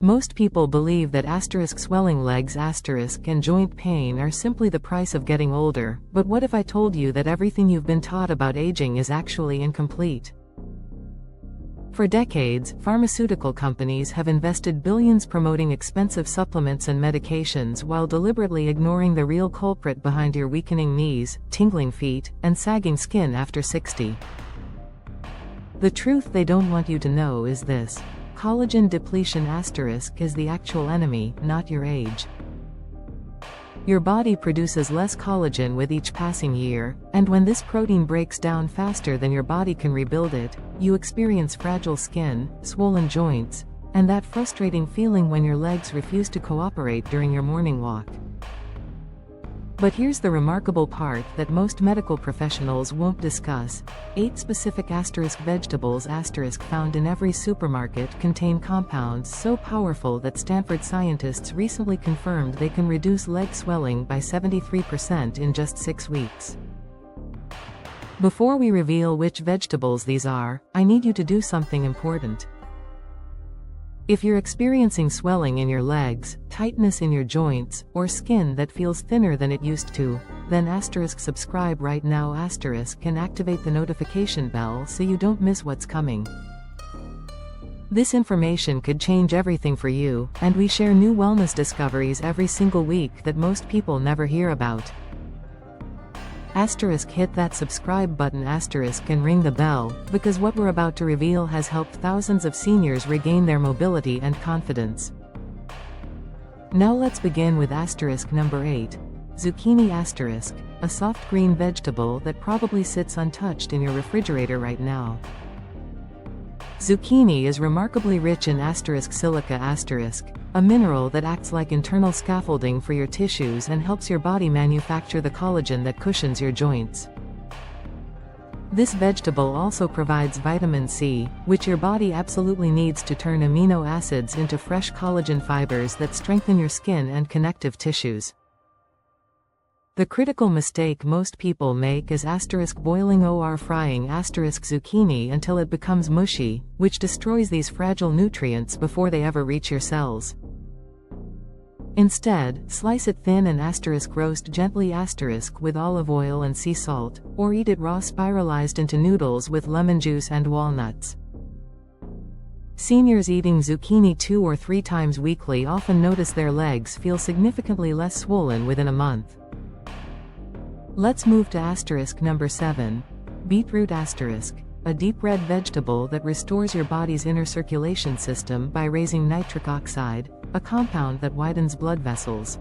Most people believe that swelling legs and joint pain are simply the price of getting older, but what if I told you that everything you've been taught about aging is actually incomplete? For decades, pharmaceutical companies have invested billions promoting expensive supplements and medications while deliberately ignoring the real culprit behind your weakening knees, tingling feet, and sagging skin after 60. The truth they don't want you to know is this: collagen depletion is the actual enemy, not your age. Your body produces less collagen with each passing year, and when this protein breaks down faster than your body can rebuild it, you experience fragile skin, swollen joints, and that frustrating feeling when your legs refuse to cooperate during your morning walk. But here's the remarkable part that most medical professionals won't discuss. 8 specific vegetables found in every supermarket contain compounds so powerful that Stanford scientists recently confirmed they can reduce leg swelling by 73% in just 6 weeks. Before we reveal which vegetables these are, I need you to do something important. If you're experiencing swelling in your legs, tightness in your joints, or skin that feels thinner than it used to, then subscribe right now and activate the notification bell so you don't miss what's coming. This information could change everything for you, and we share new wellness discoveries every single week that most people never hear about. Hit that subscribe button and ring the bell, because what we're about to reveal has helped thousands of seniors regain their mobility and confidence. Now let's begin with number 8. Zucchini a soft green vegetable that probably sits untouched in your refrigerator right now. Zucchini is remarkably rich in silica a mineral that acts like internal scaffolding for your tissues and helps your body manufacture the collagen that cushions your joints. This vegetable also provides vitamin C, which your body absolutely needs to turn amino acids into fresh collagen fibers that strengthen your skin and connective tissues. The critical mistake most people make is boiling or frying zucchini until it becomes mushy, which destroys these fragile nutrients before they ever reach your cells. Instead, slice it thin and roast gently with olive oil and sea salt, or eat it raw spiralized into noodles with lemon juice and walnuts. Seniors eating zucchini 2 or 3 times weekly often notice their legs feel significantly less swollen within a month. Let's move to number 7. Beetroot a deep red vegetable that restores your body's inner circulation system by raising nitric oxide, a compound that widens blood vessels.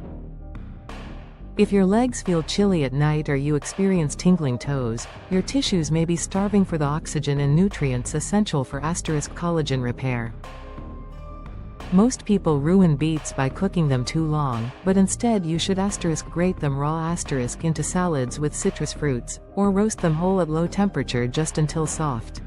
If your legs feel chilly at night or you experience tingling toes, your tissues may be starving for the oxygen and nutrients essential for collagen repair. Most people ruin beets by cooking them too long, but instead you should grate them raw into salads with citrus fruits, or roast them whole at low temperature just until soft.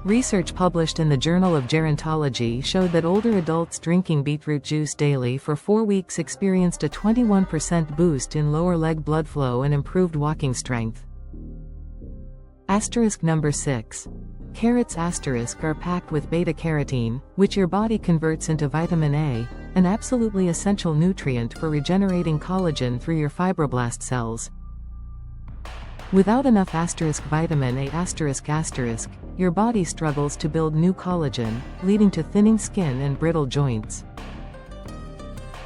Research published in the Journal of Gerontology showed that older adults drinking beetroot juice daily for 4 weeks experienced a 21% boost in lower leg blood flow and improved walking strength. Number 6. Carrots are packed with beta-carotene, which your body converts into vitamin A, an absolutely essential nutrient for regenerating collagen through your fibroblast cells. Without enough vitamin A your body struggles to build new collagen, leading to thinning skin and brittle joints.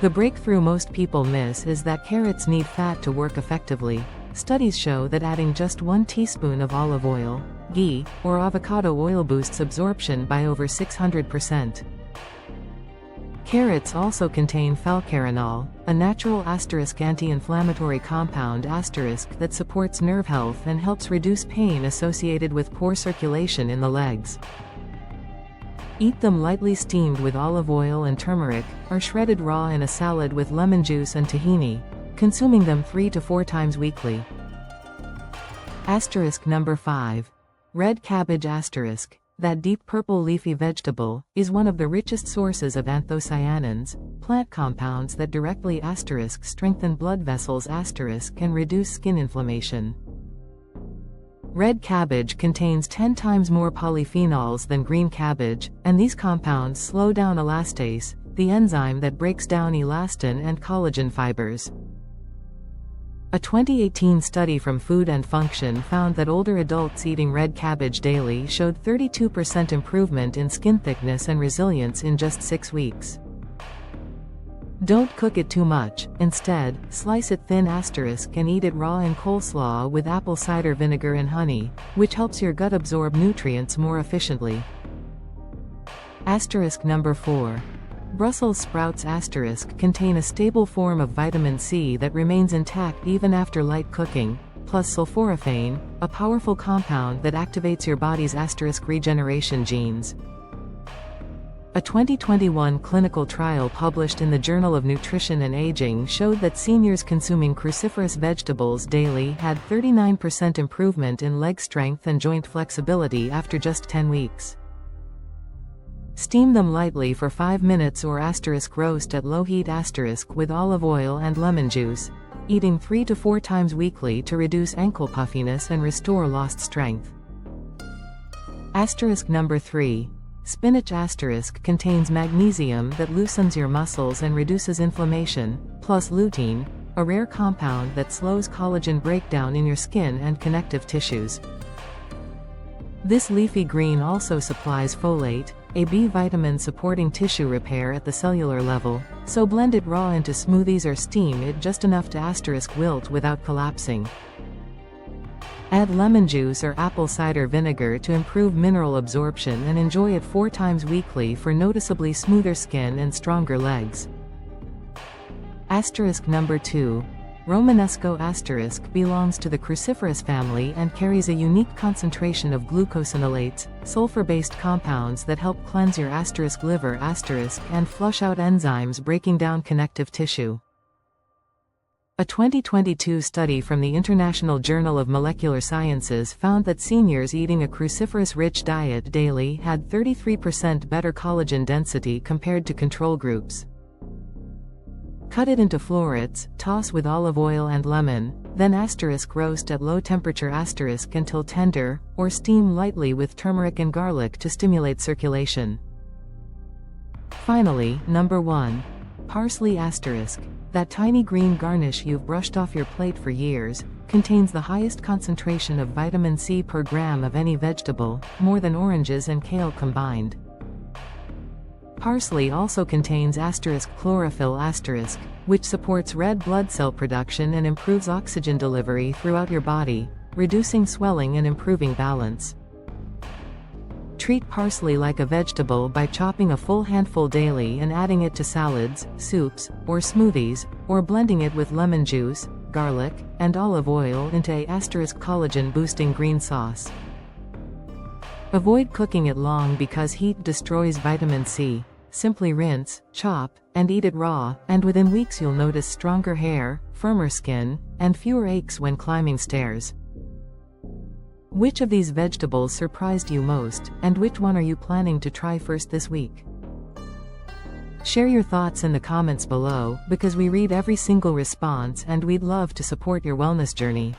The breakthrough most people miss is that carrots need fat to work effectively. Studies show that adding just 1 teaspoon of olive oil, ghee, or avocado oil boosts absorption by over 600%. Carrots also contain falcarinol, a natural anti-inflammatory compound that supports nerve health and helps reduce pain associated with poor circulation in the legs. Eat them lightly steamed with olive oil and turmeric, or shredded raw in a salad with lemon juice and tahini, consuming them 3 to 4 times weekly. Number 5. Red cabbage that deep purple leafy vegetable, is one of the richest sources of anthocyanins, plant compounds that directly strengthen blood vessels and reduce skin inflammation. Red cabbage contains 10 times more polyphenols than green cabbage, and these compounds slow down elastase, the enzyme that breaks down elastin and collagen fibers. A 2018 study from Food and Function found that older adults eating red cabbage daily showed 32% improvement in skin thickness and resilience in just 6 weeks. Don't cook it too much, instead, slice it thin and eat it raw in coleslaw with apple cider vinegar and honey, which helps your gut absorb nutrients more efficiently. Number 4. Brussels sprouts contain a stable form of vitamin C that remains intact even after light cooking, plus sulforaphane, a powerful compound that activates your body's regeneration genes. A 2021 clinical trial published in the Journal of Nutrition and Aging showed that seniors consuming cruciferous vegetables daily had 39% improvement in leg strength and joint flexibility after just 10 weeks. Steam them lightly for 5 minutes or roast at low heat with olive oil and lemon juice, eating 3 to 4 times weekly to reduce ankle puffiness and restore lost strength. Number 3. Spinach contains magnesium that loosens your muscles and reduces inflammation, plus lutein, a rare compound that slows collagen breakdown in your skin and connective tissues. This leafy green also supplies folate, a B vitamin supporting tissue repair at the cellular level, so blend it raw into smoothies or steam it just enough to wilt without collapsing. Add lemon juice or apple cider vinegar to improve mineral absorption and enjoy it 4 times weekly for noticeably smoother skin and stronger legs. Number 2. Romanesco belongs to the cruciferous family and carries a unique concentration of glucosinolates, sulfur-based compounds that help cleanse your liver and flush out enzymes breaking down connective tissue. A 2022 study from the International Journal of Molecular Sciences found that seniors eating a cruciferous-rich diet daily had 33% better collagen density compared to control groups. Cut it into florets, toss with olive oil and lemon, then roast at low temperature until tender, or steam lightly with turmeric and garlic to stimulate circulation. Finally, number 1. Parsley that tiny green garnish you've brushed off your plate for years, contains the highest concentration of vitamin C per gram of any vegetable, more than oranges and kale combined. Parsley also contains chlorophyll which supports red blood cell production and improves oxygen delivery throughout your body, reducing swelling and improving balance. Treat parsley like a vegetable by chopping a full handful daily and adding it to salads, soups, or smoothies, or blending it with lemon juice, garlic, and olive oil into a collagen-boosting green sauce. Avoid cooking it long because heat destroys vitamin C. Simply rinse, chop, and eat it raw, and within weeks you'll notice stronger hair, firmer skin, and fewer aches when climbing stairs. Which of these vegetables surprised you most, and which one are you planning to try first this week? Share your thoughts in the comments below, because we read every single response and we'd love to support your wellness journey.